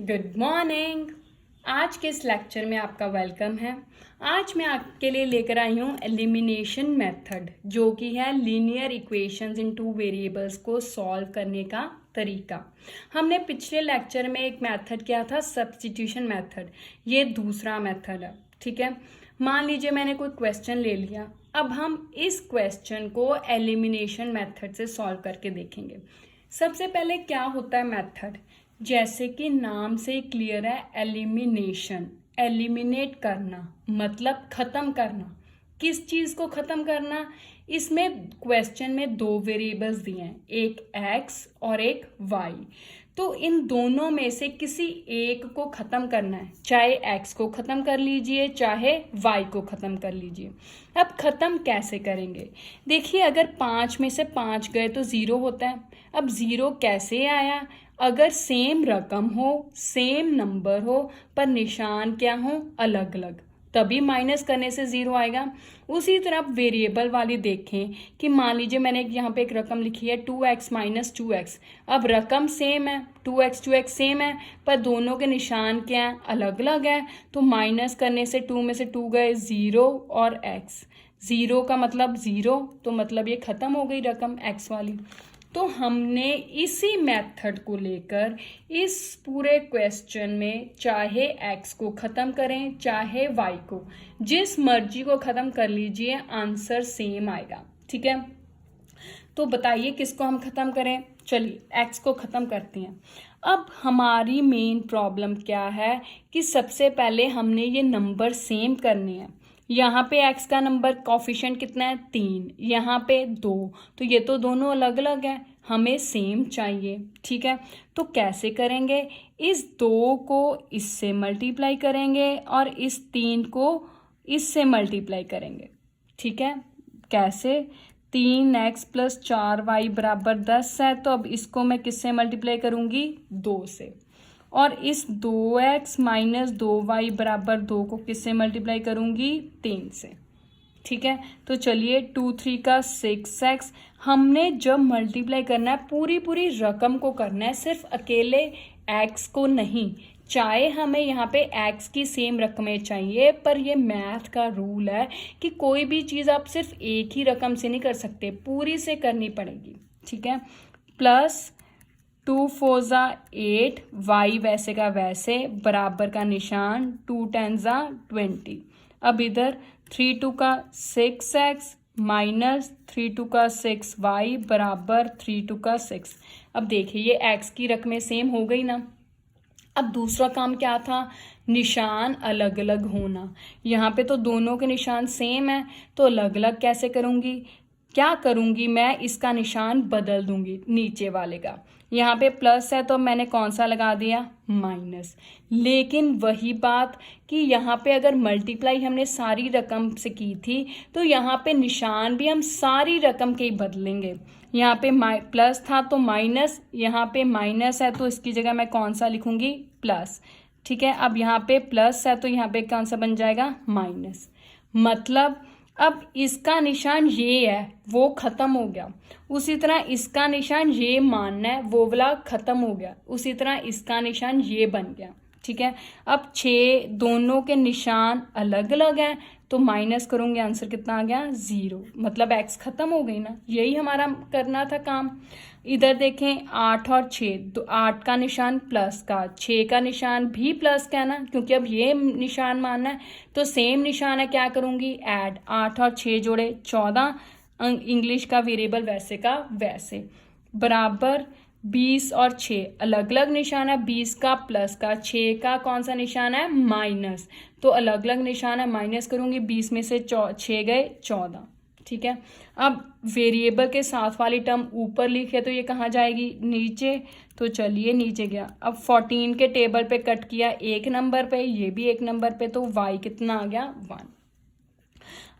Good morning. आज के इस लेक्चर में आपका वेलकम है। आज मैं आपके लिए लेकर आई हूँ एलिमिनेशन मेथड, जो कि है लीनियर इक्वेशंस इन टू वेरिएबल्स को सॉल्व करने का तरीका। हमने पिछले लेक्चर में एक मेथड किया था सब्स्टिट्यूशन मेथड, ये दूसरा मेथड है। ठीक है, मान लीजिए मैंने कोई क्वेश्चन ले लिया, अब हम इस क्वेश्चन को एलिमिनेशन मेथड से सॉल्व करके देखेंगे। सबसे पहले क्या होता है मेथड, जैसे कि नाम से क्लियर है, एलिमिनेशन, एलिमिनेट करना मतलब खत्म करना। किस चीज को खत्म करना? इसमें क्वेश्चन में दो वेरिएबल्स दिए हैं, एक x और एक y। तो इन दोनों में से किसी एक को खत्म करना है, चाहे x को खत्म कर लीजिए चाहे y को खत्म कर लीजिए। अब खत्म कैसे करेंगे? देखिए, अगर 5 में से 5 गए तो 0 होता है। अब 0 कैसे आया? अगर सेम रकम हो, सेम नंबर हो, पर निशान क्या हो, अलग अलग, तभी माइनस करने से 0 आएगा। उसी तरह आप वेरिएबल वाली देखें कि मान लीजिए मैंने यहाँ पे एक रकम लिखी है 2x माइनस 2x। अब रकम सेम है, 2x सेम है, पर दोनों के निशान क्या है, अलग अलग है। तो माइनस करने से 2 में से 2 गए 0 और x। 0 का मतलब 0, तो मतलब ये खत्म हो गई रकम x वाली। तो हमने इसी मेथड को लेकर इस पूरे क्वेश्चन में चाहे x को ख़त्म करें चाहे y को, जिस मर्जी को ख़त्म कर लीजिए, आंसर सेम आएगा। ठीक है, तो बताइए किसको हम ख़त्म करें? चलिए x को ख़त्म करते हैं। अब हमारी मेन प्रॉब्लम क्या है कि सबसे पहले हमने ये नंबर सेम करने हैं। यहाँ पे x का नंबर कॉफिशिएंट कितना है, 3, यहाँ पे 2, तो ये तो दोनों अलग अलग है, हमें सेम चाहिए। ठीक है, तो कैसे करेंगे? इस 2 को इससे मल्टीप्लाई करेंगे और इस 3 को इससे मल्टीप्लाई करेंगे। ठीक है, कैसे? 3x प्लस 4y बराबर 10 है, तो अब इसको मैं किससे मल्टीप्लाई करूँगी? 2 से। और इस 2x माइनस 2y बराबर 2 को किससे मल्टीप्लाई करूँगी? 3 से। ठीक है, तो चलिए 2 3 का 6x। हमने जब मल्टीप्लाई करना है पूरी पूरी रकम को करना है, सिर्फ अकेले x को नहीं। चाहे हमें यहाँ पे x की सेम रकमें चाहिए, पर ये मैथ का रूल है कि कोई भी चीज़ आप सिर्फ एक ही रकम से नहीं कर सकते, पूरी से करनी पड़ेगी। ठीक है, प्लस 2 4 ज़ा 8, y वैसे का वैसे, बराबर का निशान, 2 10 ज़ा 20। अब इधर 3 2 का 6x माइनस 3 2 का 6y बराबर 3 2 का 6। अब देखिए ये x की रकमें सेम हो गई ना। अब दूसरा काम क्या था? निशान अलग अलग होना। यहाँ पे तो दोनों के निशान सेम है, तो अलग अलग कैसे करूँगी? क्या करूँगी मैं, इसका निशान बदल दूंगी नीचे वाले का। यहाँ पे प्लस है तो मैंने कौन सा लगा दिया? माइनस। लेकिन वही बात कि यहाँ पे अगर मल्टीप्लाई हमने सारी रकम से की थी, तो यहाँ पे निशान भी हम सारी रकम के ही बदलेंगे। यहाँ पे प्लस था तो माइनस, यहाँ पे माइनस है तो इसकी जगह मैं कौन सा लिखूंगी? प्लस। ठीक है, अब यहाँ पे प्लस है तो यहाँ पे कौन सा बन जाएगा? माइनस। मतलब अब इसका निशान ये है, वो खत्म हो गया। उसी तरह इसका निशान ये मानना है, वो वाला खत्म हो गया। उसी तरह इसका निशान ये बन गया। ठीक है, अब 6 दोनों के निशान अलग अलग हैं, तो माइनस करूंगे, आंसर कितना आ गया? 0। मतलब x खत्म हो गई ना, यही हमारा करना था काम। इधर देखें 8 और 6, तो 8 का निशान प्लस का, 6 का निशान भी प्लस का है ना, क्योंकि अब ये निशान मानना है, तो सेम निशान है, क्या करूंगी? ऐड। 8 और 6 जोड़े 14, इंग्लिश का वेरिएबल वैसे का वैसे, बराबर 20 और 6 अलग अलग निशान है, 20 का प्लस का, 6 का कौन सा निशान है? माइनस, तो अलग अलग निशान है, माइनस करूंगी, 20 में से 6 गए 14। ठीक है, अब वेरिएबल के साथ वाली टर्म ऊपर लिखे तो ये कहाँ जाएगी? नीचे। तो चलिए नीचे गया। अब 14 के टेबल पे कट किया एक नंबर पे, ये भी एक नंबर पे, तो y कितना आ गया? 1।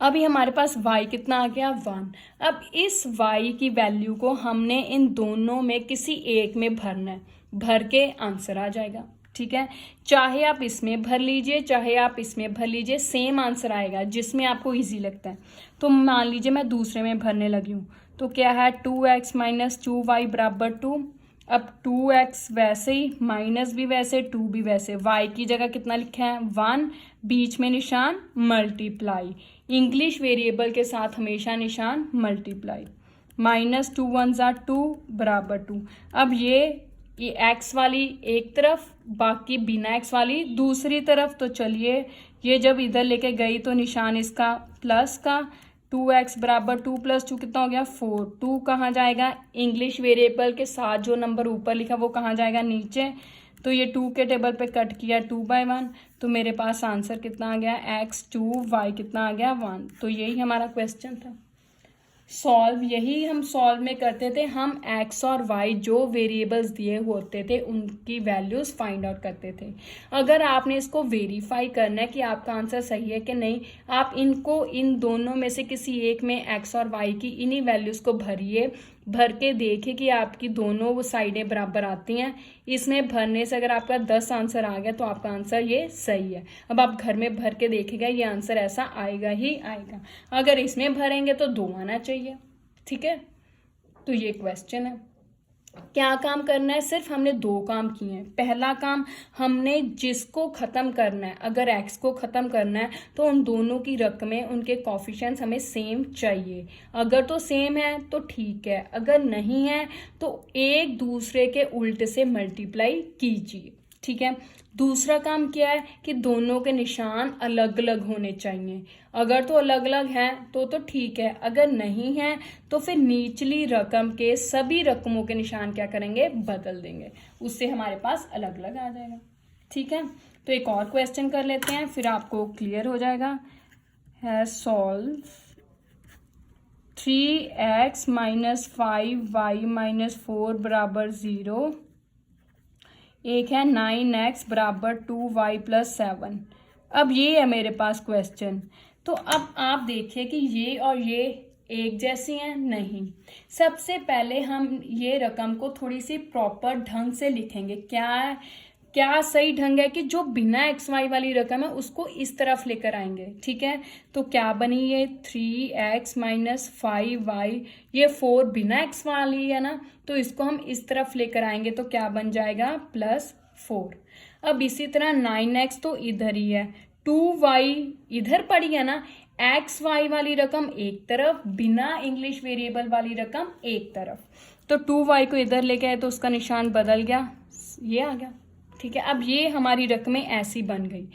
अभी हमारे पास y कितना आ गया? 1। अब इस y की वैल्यू को हमने इन दोनों में किसी एक में भरना है, भर के आंसर आ जाएगा। ठीक है, चाहे आप इसमें भर लीजिए चाहे आप इसमें भर लीजिए, सेम आंसर आएगा, जिसमें आपको इजी लगता है। तो मान लीजिए मैं दूसरे में भरने लगी हूँ, तो क्या है? 2x माइनस 2y बराबर 2। अब 2x वैसे ही, माइनस भी वैसे, 2 भी वैसे, y की जगह कितना लिखा है 1, बीच में निशान मल्टीप्लाई, इंग्लिश वेरिएबल के साथ हमेशा निशान मल्टीप्लाई, माइनस 2 1 ज़ा 2 बराबर 2। अब ये x वाली एक तरफ, बाकी बिना x वाली दूसरी तरफ। तो चलिए ये जब इधर लेके गई तो निशान इसका प्लस का, 2x बराबर 2 + 2 कितना हो गया 4। 2 कहाँ जाएगा, इंग्लिश वेरिएबल के साथ जो नंबर ऊपर लिखा वो कहाँ जाएगा, नीचे। तो ये 2 के टेबल पे कट किया 2/1, तो मेरे पास आंसर कितना आ गया x 2, y कितना आ गया 1। तो यही हमारा क्वेश्चन था। सॉल्व यही हम सॉल्व में करते थे, हम x और y जो वेरिएबल्स दिए होते थे उनकी वैल्यूज़ फाइंड आउट करते थे। अगर आपने इसको वेरीफाई करना है कि आपका आंसर सही है कि नहीं, आप इनको इन दोनों में से किसी एक में x और y की इन्हीं वैल्यूज़ को भरिए, भर के देखिए कि आपकी दोनों वो साइडें बराबर आती हैं। इसमें भरने से अगर आपका 10 आंसर आ गया तो आपका आंसर ये सही है। अब आप घर में भर के देखेगा ये आंसर ऐसा आएगा ही आएगा। अगर इसमें भरेंगे तो 2 आना चाहिए, ठीक है। तो ये क्वेश्चन है। क्या काम करना है, सिर्फ हमने 2 काम किए हैं। पहला काम, हमने जिसको ख़त्म करना है, अगर x को ख़त्म करना है तो उन दोनों की रकमें, उनके कोफिशिएंट्स हमें सेम चाहिए। अगर तो सेम है तो ठीक है, अगर नहीं है तो एक दूसरे के उल्टे से मल्टीप्लाई कीजिए, ठीक है। दूसरा काम क्या है कि दोनों के निशान अलग अलग होने चाहिए। अगर तो अलग अलग हैं तो ठीक है, अगर नहीं है तो फिर निचली रकम के सभी रकमों के निशान क्या करेंगे, बदल देंगे, उससे हमारे पास अलग अलग आ जाएगा, ठीक है। तो एक और क्वेश्चन कर लेते हैं, फिर आपको क्लियर हो जाएगा। है सॉल्व 3x - 5y - 4 बराबर 0। एक है 9x बराबर 2y + 7। अब ये है मेरे पास क्वेश्चन। तो अब आप देखिए कि ये और ये एक जैसी हैं, नहीं। सबसे पहले हम ये रकम को थोड़ी सी प्रॉपर ढंग से लिखेंगे। क्या सही ढंग है कि जो बिना xy वाली रकम है उसको इस तरफ लेकर आएंगे, ठीक है। तो क्या बनी ये 3x - 5y, ये 4 बिना x वाली है ना, तो इसको हम इस तरफ लेकर आएंगे तो क्या बन जाएगा +4। अब इसी तरह 9x तो इधर ही है, 2y इधर पड़ी है ना, xy वाली रकम एक तरफ, बिना इंग्लिश वेरिएबल वाली रकम एक तरफ। तो 2y को इधर लेके आए तो उसका निशान बदल गया, ये आ गया, ठीक है। अब ये हमारी रकमें ऐसी बन गई।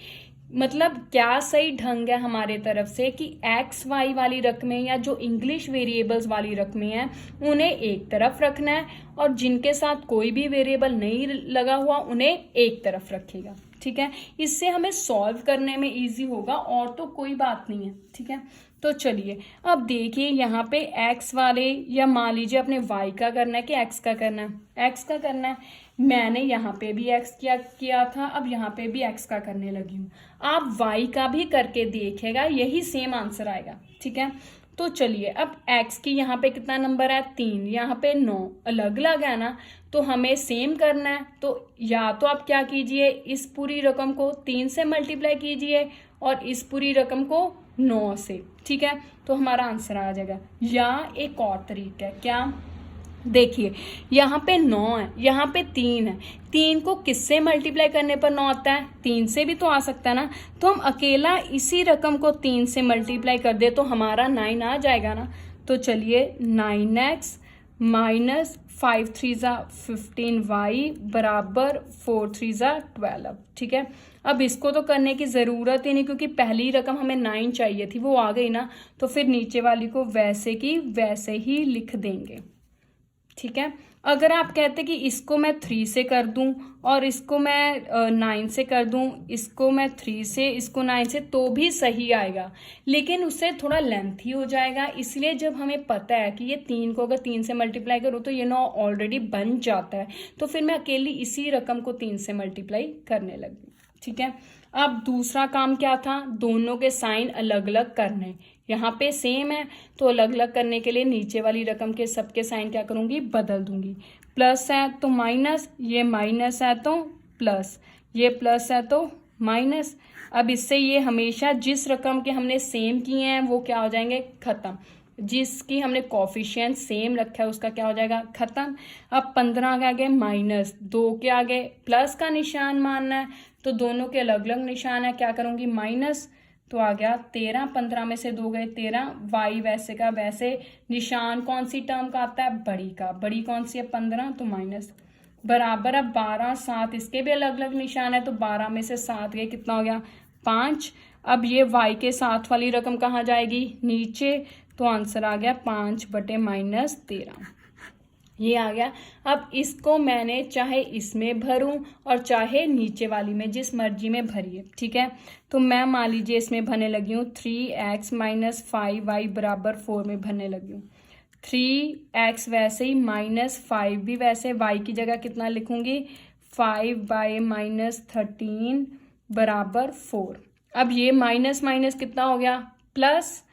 मतलब क्या सही ढंग है हमारे तरफ से कि एक्स वाई वाली रकमें या जो इंग्लिश वेरिएबल्स वाली रकमें हैं उन्हें एक तरफ रखना है, और जिनके साथ कोई भी वेरिएबल नहीं लगा हुआ उन्हें एक तरफ रखेगा, ठीक है। इससे हमें सॉल्व करने में इजी होगा, और तो कोई बात नहीं है, ठीक है। तो चलिए अब देखिए यहाँ पे x वाले, या मान लीजिए अपने y का करना है कि x का करना है, x का करना है। मैंने यहाँ पे भी x किया था, अब यहाँ पे भी x का करने लगी हूँ। आप y का भी करके देखिएगा, यही सेम आंसर आएगा, ठीक है। तो चलिए अब x की यहाँ पे कितना नंबर है 3, यहाँ पे 9, अलग अलग है ना, तो हमें सेम करना है। तो या तो आप क्या कीजिए, इस पूरी रकम को 3 से मल्टीप्लाई कीजिए और इस पूरी रकम को 9 से, ठीक है, तो हमारा आंसर आ जाएगा। या एक और तरीका है, क्या, देखिए यहाँ पे 9 है, यहाँ पे 3 है, 3 को किससे मल्टीप्लाई करने पर 9 आता है, 3 से भी तो आ सकता है ना। तो हम अकेला इसी रकम को 3 से मल्टीप्लाई कर दे तो हमारा 9 आ जाएगा ना। तो चलिए 9x - 5 3 15y बराबर 4 3 12, ठीक है। अब इसको तो करने की ज़रूरत ही नहीं, क्योंकि पहली रकम हमें 9 चाहिए थी, वो आ गई ना, तो फिर नीचे वाली को वैसे की वैसे ही लिख देंगे, ठीक है। अगर आप कहते कि इसको मैं 3 से कर दूं और इसको मैं 9 से कर दूं, इसको मैं 3 से, इसको 9 से, तो भी सही आएगा, लेकिन उससे थोड़ा लेंथी हो जाएगा। इसलिए जब हमें पता है कि ये 3 को अगर 3 से मल्टीप्लाई करूं तो ये 9 ऑलरेडी बन जाता है, तो फिर मैं अकेली इसी रकम को 3 से मल्टीप्लाई करने लगी, ठीक है। अब दूसरा काम क्या था, दोनों के साइन अलग अलग करने। यहाँ पे सेम है तो अलग अलग करने के लिए नीचे वाली रकम के सबके साइन क्या करूँगी, बदल दूंगी। प्लस है तो माइनस, ये माइनस है तो प्लस, ये प्लस है तो माइनस। अब इससे ये हमेशा जिस रकम के हमने सेम किए हैं वो क्या हो जाएंगे, खत्म। जिसकी हमने कोफिशिएंट सेम रखा है उसका क्या हो जाएगा, खत्म। अब 15 के आगे माइनस, 2 के आगे प्लस का निशान मानना है, तो दोनों के अलग अलग निशान है, क्या करूँगी माइनस, तो आ गया 13, 15 में से 2 गए 13, वाई वैसे का वैसे, निशान कौन सी टर्म का आता है, बड़ी का, बड़ी कौन सी है 15, तो माइनस बराबर। अब 12, 7 इसके भी अलग अलग निशान है, तो 12 में से 7 गए, कितना हो गया 5। अब ये y के साथ वाली रकम कहाँ जाएगी, नीचे, तो आंसर आ गया 5/-13, ये आ गया। अब इसको मैंने चाहे इसमें भरूं और चाहे नीचे वाली में, जिस मर्जी में भरिए, ठीक है। तो मैं मान लीजिए इसमें भरने लगी हूँ 3x - 5y = 4 में भरने लगी हूँ। 3x वैसे ही -5 भी वैसे, y की जगह कितना लिखूंगी 5/-13 = 4। अब ये माइनस माइनस कितना हो गया प्लस,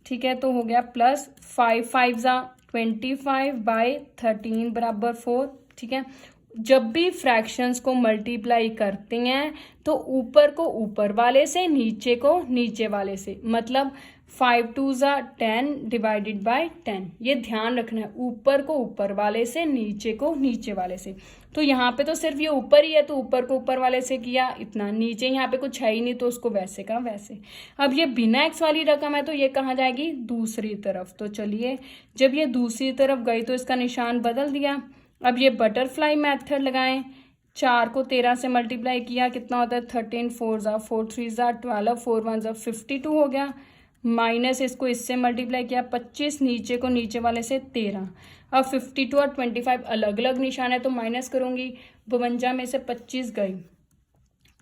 ठीक है, तो हो गया प्लस 5 5 ज़ा 25/13 = 4, ठीक है। जब भी फ्रैक्शंस को मल्टीप्लाई करते हैं तो ऊपर को ऊपर वाले से, नीचे को नीचे वाले से, मतलब 5 2 ज़ा 10 / 10, ये ध्यान रखना है, ऊपर को ऊपर वाले से, नीचे को नीचे वाले से। तो यहाँ पे तो सिर्फ ये ऊपर ही है, तो ऊपर को ऊपर वाले से किया इतना, नीचे यहाँ पे कुछ है ही नहीं, तो उसको वैसे का वैसे। अब ये बिना एक्स वाली रकम है, तो ये कहाँ जाएगी, दूसरी तरफ। तो चलिए, जब ये दूसरी तरफ गई तो इसका निशान बदल दिया। अब ये बटरफ्लाई मेथड लगाएं, 4 को 13 से मल्टीप्लाई किया, कितना होता है 13, 4 ज़ा 4, 3 ज़ा 12, 4 1 ज़ा 52 हो गया, माइनस इसको इससे मल्टीप्लाई किया 25, नीचे को नीचे वाले से 13। अब 52 और 25 अलग अलग निशान है, तो माइनस करूँगी, 52 में से 25 गई,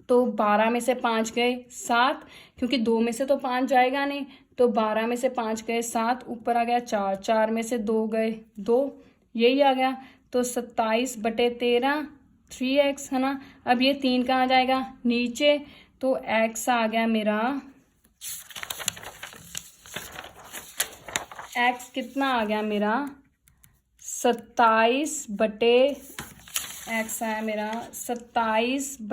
तो 12 में से 5 गए 7, क्योंकि 2 में से तो 5 जाएगा नहीं, तो 12 में से 5 गए 7, ऊपर आ गया 4, 4 में से 2 गए 2, यही आ गया, तो 27/13 3x है ना। अब ये 3 कहाँ जाएगा, नीचे, तो x आ गया मेरा, x कितना आ गया मेरा 27/x आया मेरा 27/3 ×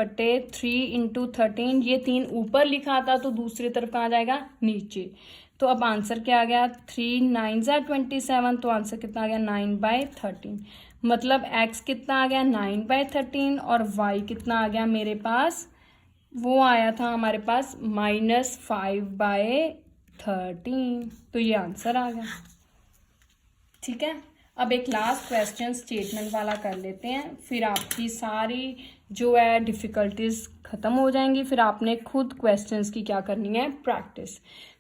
13, ये 3 ऊपर लिखा था, तो दूसरी तरफ कहाँ जाएगा, नीचे। तो अब आंसर क्या आ गया, 3 9 ज़ा 27, तो आंसर कितना आ गया 9/13, मतलब x कितना आ गया 9/13 और y कितना आ गया मेरे पास, वो आया था हमारे पास -5/13, तो ये आंसर आ गया, ठीक है। अब एक लास्ट क्वेश्चन स्टेटमेंट वाला कर लेते हैं, फिर आपकी सारी जो है डिफ़िकल्टीज ख़त्म हो जाएंगी, फिर आपने खुद क्वेश्चंस की क्या करनी है, प्रैक्टिस।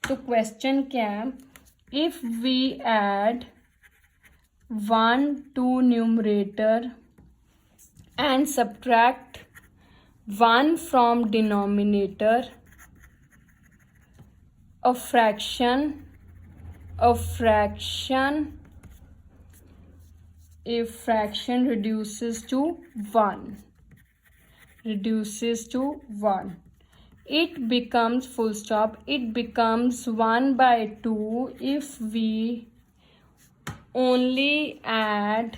तो क्वेश्चन क्या है, if we add 1 to numerator and subtract 1 from denominator, a fraction if fraction reduces to 1, it becomes full stop, it becomes 1/2 if we only add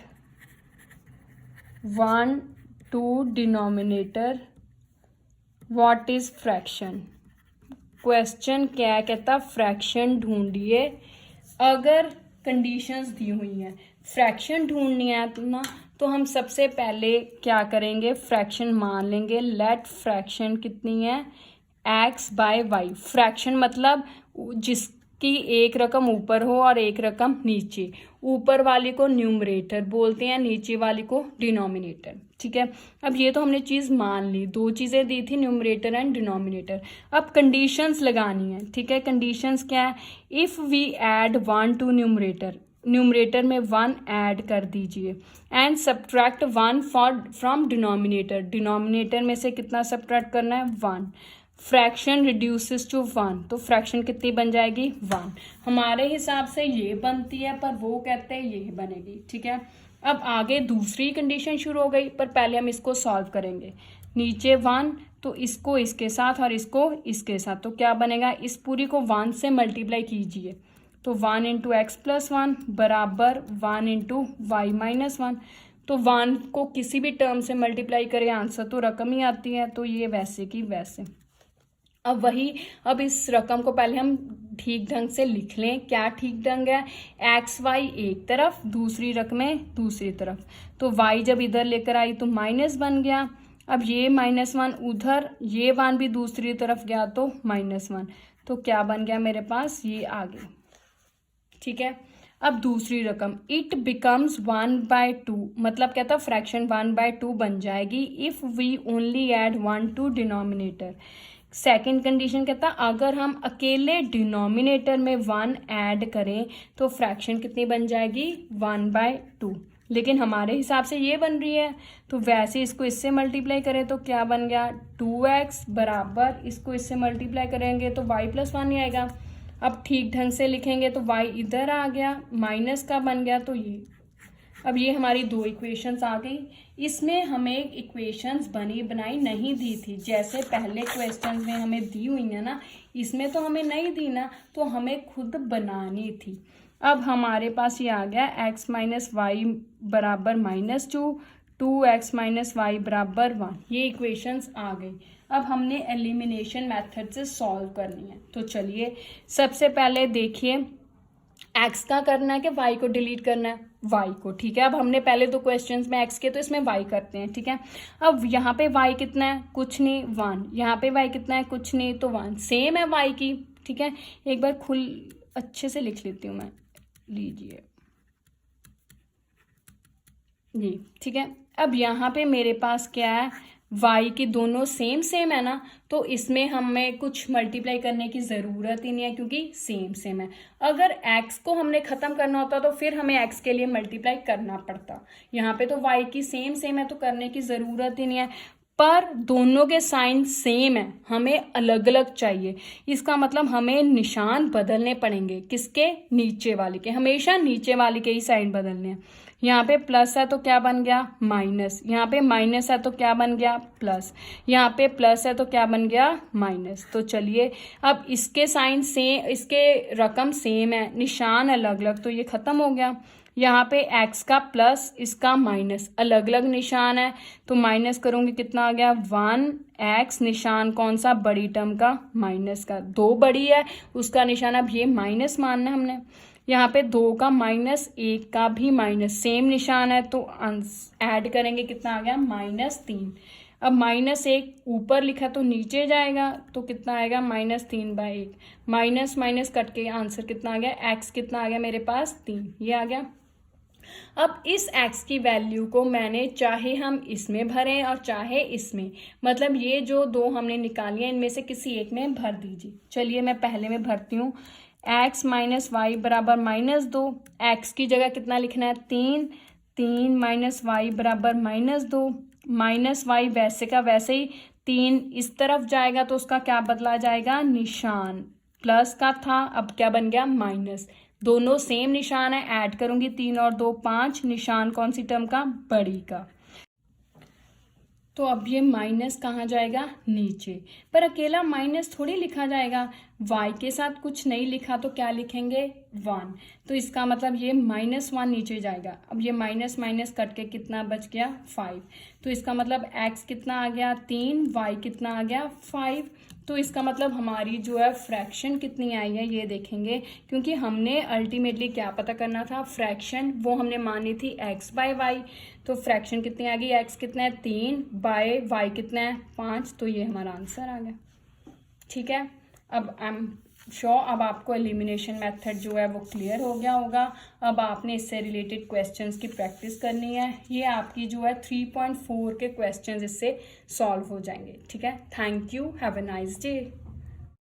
1 to denominator. What is fraction? Question क्या कहता, fraction ढूंढिए अगर conditions दी हुई हैं। Fraction ढूंढनी है तो हम सबसे पहले क्या करेंगे, फ्रैक्शन मान लेंगे। लेट फ्रैक्शन कितनी है, x/y। फ्रैक्शन मतलब जिसकी एक रकम ऊपर हो और एक रकम नीचे, ऊपर वाली को न्यूमरेटर बोलते हैं, नीचे वाली को डिनोमिनेटर, ठीक है। अब ये तो हमने चीज़ मान ली, 2 चीज़ें दी थी, न्यूमरेटर एंड डिनोमिनेटर। अब कंडीशंस लगानी है, ठीक है। कंडीशंस क्या है, if we add 1 to numerator में 1 ऐड कर दीजिए, एंड सब्ट्रैक्ट 1 फ्रॉम डिनोमिनेटर में से कितना सब्ट्रैक्ट करना है, 1। फ्रैक्शन रिड्यूसेस टू 1, तो फ्रैक्शन कितनी बन जाएगी, 1। हमारे हिसाब से ये बनती है, पर वो कहते हैं ये बनेगी, ठीक है। अब आगे दूसरी कंडीशन शुरू हो गई, पर पहले हम इसको सॉल्व करेंगे। नीचे 1, तो इसको इसके साथ और इसको इसके साथ, तो क्या बनेगा, इस पूरी को 1 से मल्टीप्लाई कीजिए, तो 1 × x + 1 बराबर 1 × y - 1। तो 1 को किसी भी टर्म से मल्टीप्लाई करें, आंसर तो रकम ही आती है, तो ये वैसे की वैसे। अब इस रकम को पहले हम ठीक ढंग से लिख लें। क्या ठीक ढंग है? एक्स वाई एक तरफ, दूसरी रकमें दूसरी तरफ। तो वाई जब इधर लेकर आई तो माइनस बन गया। अब ये -1 उधर, ये 1 भी दूसरी तरफ गया तो -1। तो क्या बन गया मेरे पास? ये आ गई। ठीक है, अब दूसरी रकम इट बिकम्स 1/2, मतलब क्या था? फ्रैक्शन 1/2 बन जाएगी if we only add 1 to denominator. Second condition कहता अगर हम अकेले डिनोमिनेटर में 1 ऐड करें तो फ्रैक्शन कितनी बन जाएगी? 1/2। लेकिन हमारे हिसाब से ये बन रही है, तो वैसे इसको इससे मल्टीप्लाई करें तो क्या बन गया? 2x बराबर, इसको इससे मल्टीप्लाई करेंगे तो y + 1 ही आएगा। अब ठीक ढंग से लिखेंगे तो y इधर आ गया, माइनस का बन गया तो ये। अब ये हमारी 2 इक्वेशंस आ गई। इसमें हमें इक्वेशंस बनाई नहीं दी थी, जैसे पहले क्वेश्चन में हमें दी हुई है ना, इसमें तो हमें नहीं दी ना, तो हमें खुद बनानी थी। अब हमारे पास ये आ गया x - y बराबर -2, 2x - y बराबर 1। ये इक्वेशंस आ गई। अब हमने एलिमिनेशन मेथड से सॉल्व करनी है। तो चलिए सबसे पहले देखिए, x का करना है कि y को डिलीट करना है? y को। ठीक है, अब हमने पहले 2 क्वेश्चंस में x किए तो इसमें y करते हैं। ठीक है, अब यहाँ पे y कितना है? कुछ नहीं, 1। यहाँ पे y कितना है? कुछ नहीं, तो 1। सेम है y की। ठीक है, एक बार अच्छे से लिख लेती हूँ मैं, लीजिए जी। ठीक है, अब यहाँ पे मेरे पास क्या है? y की दोनों सेम है ना, तो इसमें हमें कुछ मल्टीप्लाई करने की ज़रूरत ही नहीं है क्योंकि सेम है। अगर x को हमने ख़त्म करना होता तो फिर हमें x के लिए मल्टीप्लाई करना पड़ता। यहाँ पे तो y की सेम है तो करने की ज़रूरत ही नहीं है। पर दोनों के साइन सेम है, हमें अलग अलग चाहिए। इसका मतलब हमें निशान बदलने पड़ेंगे। किसके? नीचे वाले के। हमेशा नीचे वाले के ही साइन बदलने हैं। यहाँ पे प्लस है तो क्या बन गया? माइनस। यहाँ पे माइनस है तो क्या बन गया? प्लस। यहाँ पे प्लस है तो क्या बन गया? माइनस। तो चलिए अब इसके साइन सेम, इसके रकम सेम है, निशान अलग अलग, तो ये खत्म हो गया। यहाँ पे x का प्लस, इसका माइनस, अलग अलग निशान है तो माइनस करूंगी कितना आ गया? 1x। निशान कौन सा? बड़ी टर्म का, माइनस का। 2 बड़ी है उसका निशान, अब ये माइनस मानना है हमने। यहाँ पे 2 का माइनस, 1 का भी माइनस, सेम निशान है तो ऐड करेंगे कितना आ गया? -3। अब -1 ऊपर लिखा तो नीचे जाएगा तो कितना आएगा? -3/1। माइनस माइनस कट के आंसर कितना आ गया? x कितना आ गया मेरे पास? 3। ये आ गया। अब इस x की वैल्यू को मैंने चाहे हम इसमें भरें और चाहे इसमें, मतलब ये जो 2 हमने निकाली है इनमें से किसी एक में भर दीजिए। चलिए मैं पहले में भरती हूँ। x - y बराबर -2। x की जगह कितना लिखना है? 3 - y बराबर -2। -y वैसे का वैसे ही, 3 इस तरफ जाएगा तो उसका क्या बदला जाएगा? निशान। प्लस का था, अब क्या बन गया? माइनस। दोनों सेम निशान है, ऐड करूंगी 3 और 2 5। निशान कौन सी टर्म का? बड़ी का। तो अब ये माइनस कहाँ जाएगा? नीचे। पर अकेला माइनस थोड़ी लिखा जाएगा, y के साथ कुछ नहीं लिखा तो क्या लिखेंगे? 1। तो इसका मतलब ये -1 नीचे जाएगा। अब ये माइनस माइनस कट के कितना बच गया? 5। तो इसका मतलब x कितना आ गया? 3, y कितना आ गया? 5। तो इसका मतलब हमारी जो है फ्रैक्शन कितनी आई है ये देखेंगे, क्योंकि हमने अल्टीमेटली क्या पता करना था? फ्रैक्शन। वो हमने मानी थी x/y। तो फ्रैक्शन कितनी आ गई? x कितना है? 3 बाय y कितना है? 5। तो ये हमारा आंसर आ गया। ठीक है, अब आई एम श्योर अब आपको एलिमिनेशन मेथड जो है वो क्लियर हो गया होगा। अब आपने इससे रिलेटेड क्वेश्चंस की प्रैक्टिस करनी है। ये आपकी जो है 3.4 के क्वेश्चंस इससे सॉल्व हो जाएंगे। ठीक है, thank you, have a nice day.